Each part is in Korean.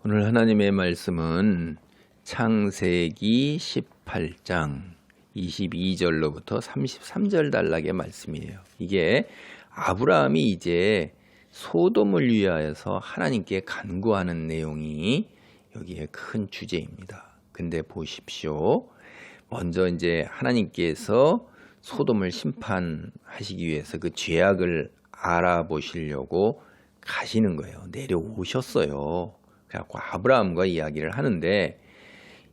오늘 하나님의 말씀은 창세기 18장 22절로부터 33절 단락의 말씀이에요. 이게 아브라함이 이제 소돔을 위하여서 하나님께 간구하는 내용이 여기에 큰 주제입니다. 근데 보십시오. 먼저 이제 하나님께서 소돔을 심판하시기 위해서 그 죄악을 알아보시려고 가시는 거예요. 내려오셨어요. 그래갖고 아브라함과 이야기를 하는데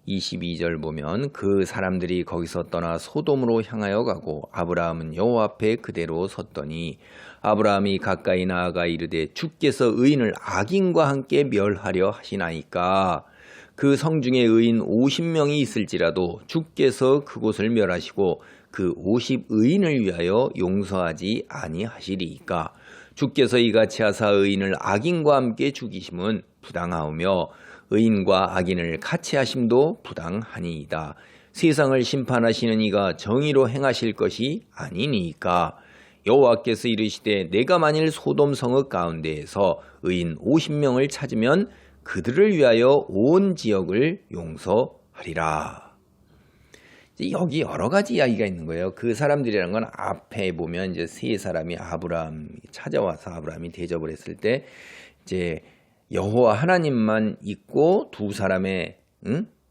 22절 보면 그 사람들이 거기서 떠나 소돔으로 향하여 가고 아브라함은 여호와 앞에 그대로 섰더니 아브라함이 가까이 나아가 이르되 주께서 의인을 악인과 함께 멸하려 하시나이까 그 성중에 의인 50명이 있을지라도 주께서 그곳을 멸하시고 그 50의인을 위하여 용서하지 아니하시리이까 주께서 이같이 하사 의인을 악인과 함께 죽이심은 부당하오며 의인과 악인을 같이 하심도 부당하니이다. 세상을 심판하시는 이가 정의로 행하실 것이 아니니까 여호와께서 이르시되 내가 만일 소돔 성읍 가운데에서 의인 50명을 찾으면 그들을 위하여 온 지역을 용서하리라. 여기 여러 가지 이야기가 있는 거예요. 그 사람들이라는 건 앞에 보면 이제 세 사람이 아브라함 찾아와서 아브라함이 대접을 했을 때 이제 여호와 하나님만 있고 두 사람의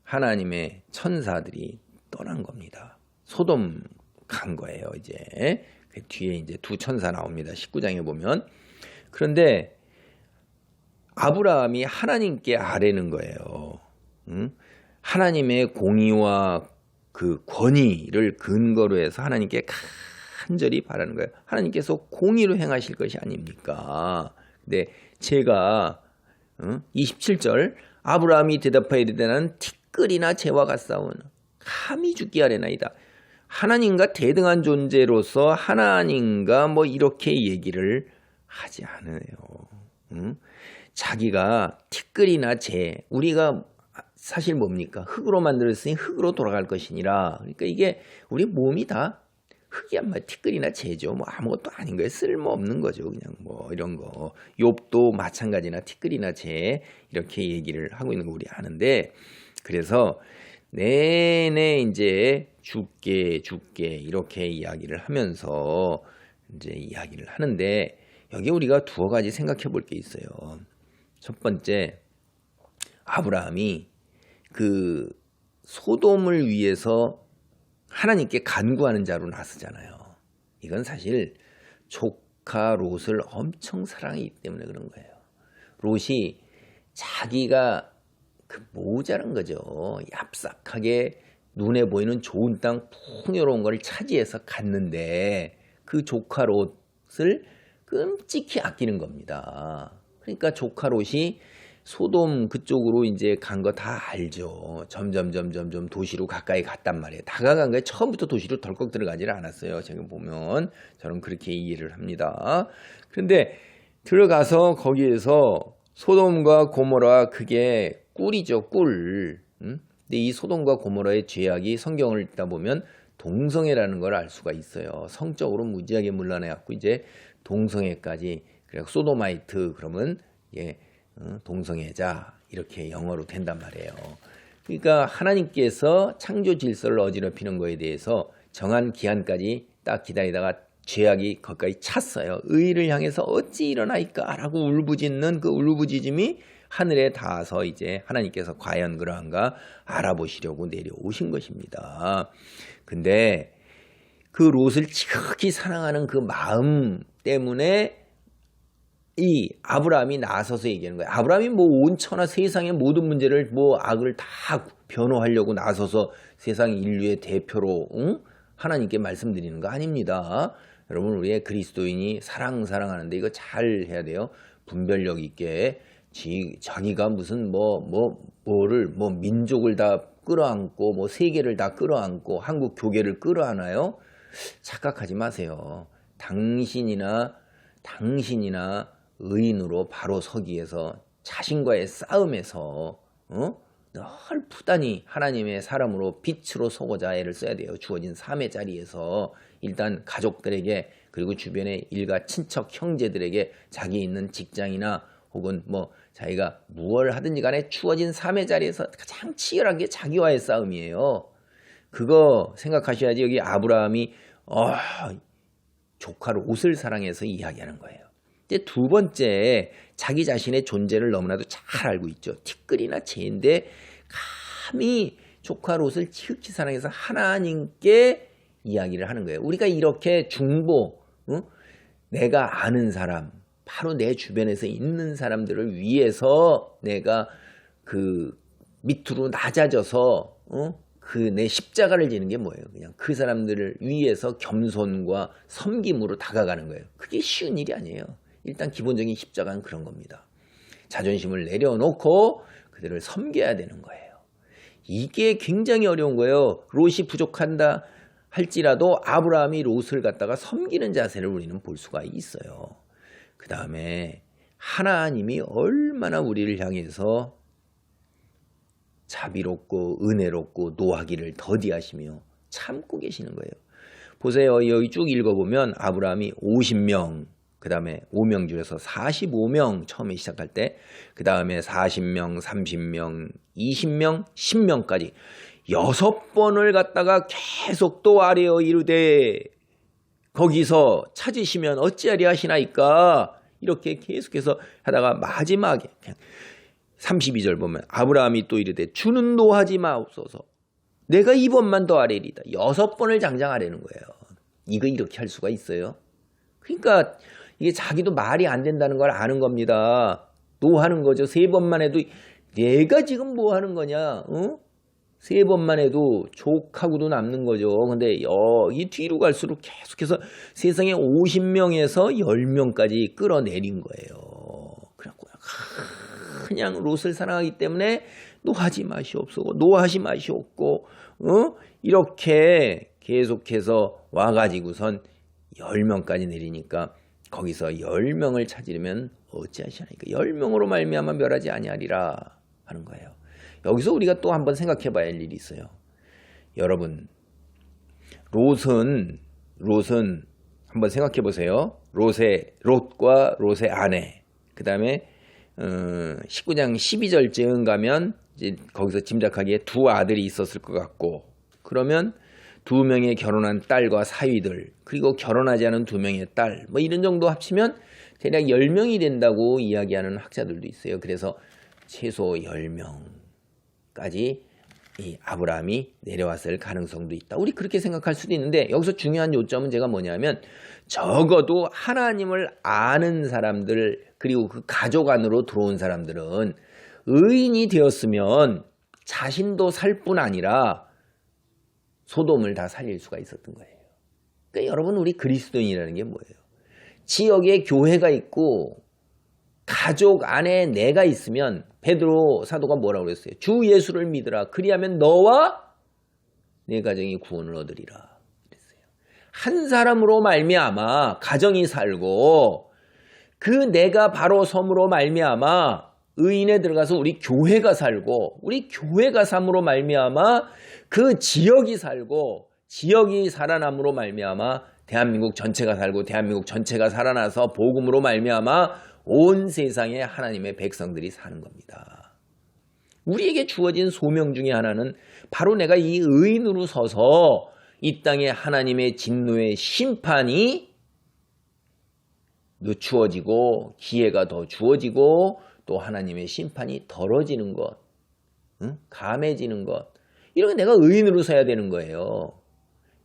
하나님의 천사들이 떠난 겁니다. 소돔 간 거예요. 이제 그 뒤에 이제 두 천사 나옵니다. 19장에 보면. 그런데 아브라함이 하나님께 아뢰는 거예요. 하나님의 공의와 그 권위를 근거로 해서 하나님께 간절히 바라는 거예요. 하나님께서 공의로 행하실 것이 아닙니까? 근데 제가 27절 아브라함이 대답하여 이르되 나는 티끌이나 재와 같사오나 감히 죽기 아뢰나이다. 하나님과 대등한 존재로서 하나님과 뭐 이렇게 얘기를 하지 않아요. 자기가 티끌이나 재, 우리가 사실 뭡니까? 흙으로 만들었으니 흙으로 돌아갈 것이니라. 그러니까 이게 우리 몸이 다 흙이야, 뭐 티끌이나 재죠. 뭐 아무것도 아닌 거예요. 쓸모없는 거죠. 그냥 뭐 이런 거. 욥도 마찬가지나 티끌이나 재 이렇게 얘기를 하고 있는 거 우리 아는데, 그래서 내내 이제 죽게 이렇게 이야기를 하면서 이제 이야기를 하는데, 여기 우리가 두어 가지 생각해 볼 게 있어요. 첫 번째, 아브라함이 그 소돔을 위해서 하나님께 간구하는 자로 나서잖아요. 이건 사실 조카 롯을 엄청 사랑하기 때문에 그런 거예요. 롯이 자기가 그 모자란 거죠. 얍삭하게 눈에 보이는 좋은 땅 풍요로운 걸 차지해서 갔는데 그 조카 롯을 끔찍히 아끼는 겁니다. 그러니까 조카 롯이 소돔 그쪽으로 이제 간 거 다 알죠. 점점 도시로 가까이 갔단 말이에요. 다가간 거에 처음부터 도시로 덜컥 들어가지를 않았어요. 지금 보면 저는 그렇게 이해를 합니다. 그런데 들어가서 거기에서 소돔과 고모라 그게 꿀이죠, 꿀. 근데 이 소돔과 고모라의 죄악이 성경을 읽다 보면 동성애라는 걸 알 수가 있어요. 성적으로 무지하게 문란해갖고 이제 동성애까지, 그래서 소도마이트 그러면 동성애자 이렇게 영어로 된단 말이에요. 그러니까 하나님께서 창조 질서를 어지럽히는 거에 대해서 정한 기한까지 딱 기다리다가 죄악이 거기까지 찼어요. 의를 향해서 어찌 일어나이까 라고 울부짖는 그 울부짖음이 하늘에 닿아서 이제 하나님께서 과연 그러한가 알아보시려고 내려오신 것입니다. 근데 그 롯을 지극히 사랑하는 그 마음 때문에 이 아브라함이 나서서 얘기하는 거예요. 아브라함이 뭐 온 천하 세상의 모든 문제를 뭐 악을 다 변호하려고 나서서 세상 인류의 대표로 하나님께 말씀드리는 거 아닙니다. 여러분, 우리의 그리스도인이 사랑하는데 이거 잘 해야 돼요. 분별력 있게 자기가 무슨 뭐를 민족을 다 끌어안고 뭐 세계를 다 끌어안고 한국 교계를 끌어안아요. 착각하지 마세요. 당신이나 의인으로 바로 서기 위해서 자신과의 싸움에서 늘 부단히 하나님의 사람으로 빛으로 서고자 애를 써야 돼요. 주어진 삶의 자리에서 일단 가족들에게, 그리고 주변의 일가 친척 형제들에게, 자기 있는 직장이나 혹은 뭐 자기가 무엇을 하든지 간에 주어진 삶의 자리에서 가장 치열한 게 자기와의 싸움이에요. 그거 생각하셔야지. 여기 아브라함이 조카 롯을 사랑해서 이야기하는 거예요. 이제 두 번째, 자기 자신의 존재를 너무나도 잘 알고 있죠. 티끌이나 재인데 감히 조카 롯을 지극히 사랑해서 하나님께 이야기를 하는 거예요. 우리가 이렇게 중보, 내가 아는 사람, 바로 내 주변에서 있는 사람들을 위해서 내가 그 밑으로 낮아져서 그 내 십자가를 지는 게 뭐예요? 그냥 그 사람들을 위해서 겸손과 섬김으로 다가가는 거예요. 그게 쉬운 일이 아니에요. 일단 기본적인 십자가는 그런 겁니다. 자존심을 내려놓고 그들을 섬겨야 되는 거예요. 이게 굉장히 어려운 거예요. 롯이 부족한다 할지라도 아브라함이 롯을 갖다가 섬기는 자세를 우리는 볼 수가 있어요. 그 다음에 하나님이 얼마나 우리를 향해서 자비롭고 은혜롭고 노하기를 더디하시며 참고 계시는 거예요. 보세요. 여기 쭉 읽어보면 아브라함이 50명, 그 다음에 5명 줄여서 45명 처음에 시작할 때, 그 다음에 40명, 30명, 20명, 10명까지 6번을 갖다가 계속 또 아뢰어 이르되 거기서 찾으시면 어찌하리 하시나이까, 이렇게 계속해서 하다가 마지막에 32절 보면 아브라함이 또 이르되 주는 노하지 마옵소서, 내가 이번만 더 아뢰리다. 6번을 장장 아뢰는 거예요. 이거 이렇게 할 수가 있어요? 그러니까 이게 자기도 말이 안 된다는 걸 아는 겁니다. 노하는 거죠. 3번만 해도 내가 지금 뭐 하는 거냐? 3번만 해도 족하고도 남는 거죠. 근데 이 뒤로 갈수록 계속해서 세상에 50명에서 10명까지 끌어내린 거예요. 그래갖고 그냥 롯을 사랑하기 때문에 노하지 마시옵소서, 노하지 마시옵고, 이렇게 계속해서 와가지고선 10명까지 내리니까 거기서 10명을 찾으려면 어찌하시나이까, 10명으로 말미암아 멸하지 아니하리라 하는 거예요. 여기서 우리가 또 한번 생각해 봐야 할 일이 있어요. 여러분, 롯은 한번 생각해 보세요. 롯과 롯의 아내, 그 다음에 19장 12절쯤 가면 이제 거기서 짐작하기에 두 아들이 있었을 것 같고, 그러면 2명의 결혼한 딸과 사위들, 그리고 결혼하지 않은 2명의 딸, 뭐 이런 정도 합치면 대략 10명이 된다고 이야기하는 학자들도 있어요. 그래서 최소 10명까지 이 아브라함이 내려왔을 가능성도 있다. 우리 그렇게 생각할 수도 있는데, 여기서 중요한 요점은 제가 뭐냐면, 적어도 하나님을 아는 사람들, 그리고 그 가족 안으로 들어온 사람들은 의인이 되었으면 자신도 살 뿐 아니라 소돔을 다 살릴 수가 있었던 거예요. 그러니까 여러분, 우리 그리스도인이라는 게 뭐예요? 지역에 교회가 있고 가족 안에 내가 있으면, 베드로 사도가 뭐라고 그랬어요? 주 예수를 믿으라, 그리하면 너와 내 가정이 구원을 얻으리라 그랬어요. 한 사람으로 말미암아 가정이 살고, 그 내가 바로 섬으로 말미암아 의인에 들어가서 우리 교회가 살고, 우리 교회가 삶으로 말미암아 그 지역이 살고, 지역이 살아남으로 말미암아 대한민국 전체가 살고, 대한민국 전체가 살아나서 복음으로 말미암아 온 세상에 하나님의 백성들이 사는 겁니다. 우리에게 주어진 소명 중에 하나는 바로 내가 이 의인으로 서서 이 땅에 하나님의 진노의 심판이 늦추어지고 기회가 더 주어지고 또 하나님의 심판이 덜어지는 것, 감해지는 것, 이렇게 내가 의인으로 서야 되는 거예요.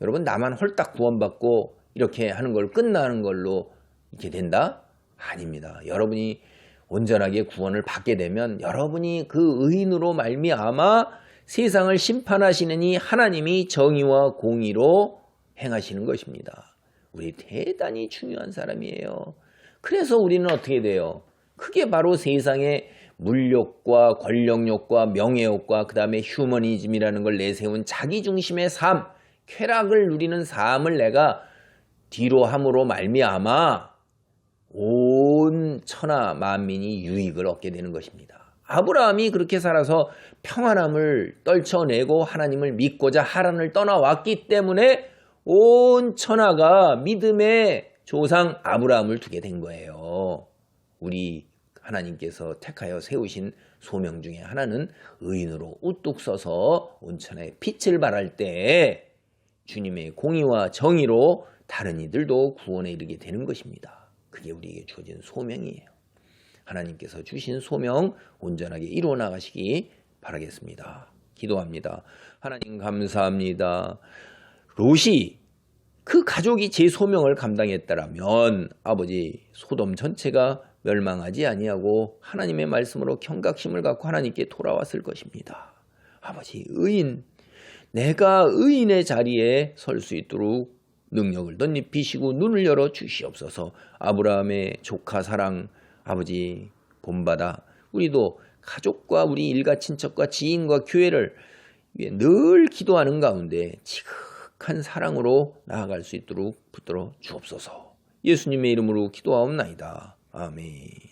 여러분, 나만 홀딱 구원받고 이렇게 하는 걸 끝나는 걸로 이렇게 된다? 아닙니다. 여러분이 온전하게 구원을 받게 되면 여러분이 그 의인으로 말미암아 세상을 심판하시는 이 하나님이 정의와 공의로 행하시는 것입니다. 우리 대단히 중요한 사람이에요. 그래서 우리는 어떻게 돼요? 그게 바로 세상의 물욕과 권력욕과 명예욕과 그 다음에 휴머니즘이라는 걸 내세운 자기중심의 삶, 쾌락을 누리는 삶을 내가 뒤로 함으로 말미암아 온 천하 만민이 유익을 얻게 되는 것입니다. 아브라함이 그렇게 살아서 평안함을 떨쳐내고 하나님을 믿고자 하란을 떠나왔기 때문에 온 천하가 믿음의 조상 아브라함을 두게 된 거예요. 우리 하나님께서 택하여 세우신 소명 중에 하나는 의인으로 우뚝 서서 온천에 빛을 발할 때 주님의 공의와 정의로 다른 이들도 구원에 이르게 되는 것입니다. 그게 우리에게 주어진 소명이에요. 하나님께서 주신 소명 온전하게 이루어 나가시기 바라겠습니다. 기도합니다. 하나님 감사합니다. 롯이 그 가족이 제 소명을 감당했다라면 아버지 소돔 전체가 멸망하지 아니하고 하나님의 말씀으로 경각심을 갖고 하나님께 돌아왔을 것입니다. 아버지 의인, 내가 의인의 자리에 설 수 있도록 능력을 덧입히시고 눈을 열어 주시옵소서. 아브라함의 조카 사랑 아버지 본받아 우리도 가족과 우리 일가 친척과 지인과 교회를 위해 늘 기도하는 가운데 지극한 사랑으로 나아갈 수 있도록 붙들어 주옵소서. 예수님의 이름으로 기도하옵나이다. 아멘.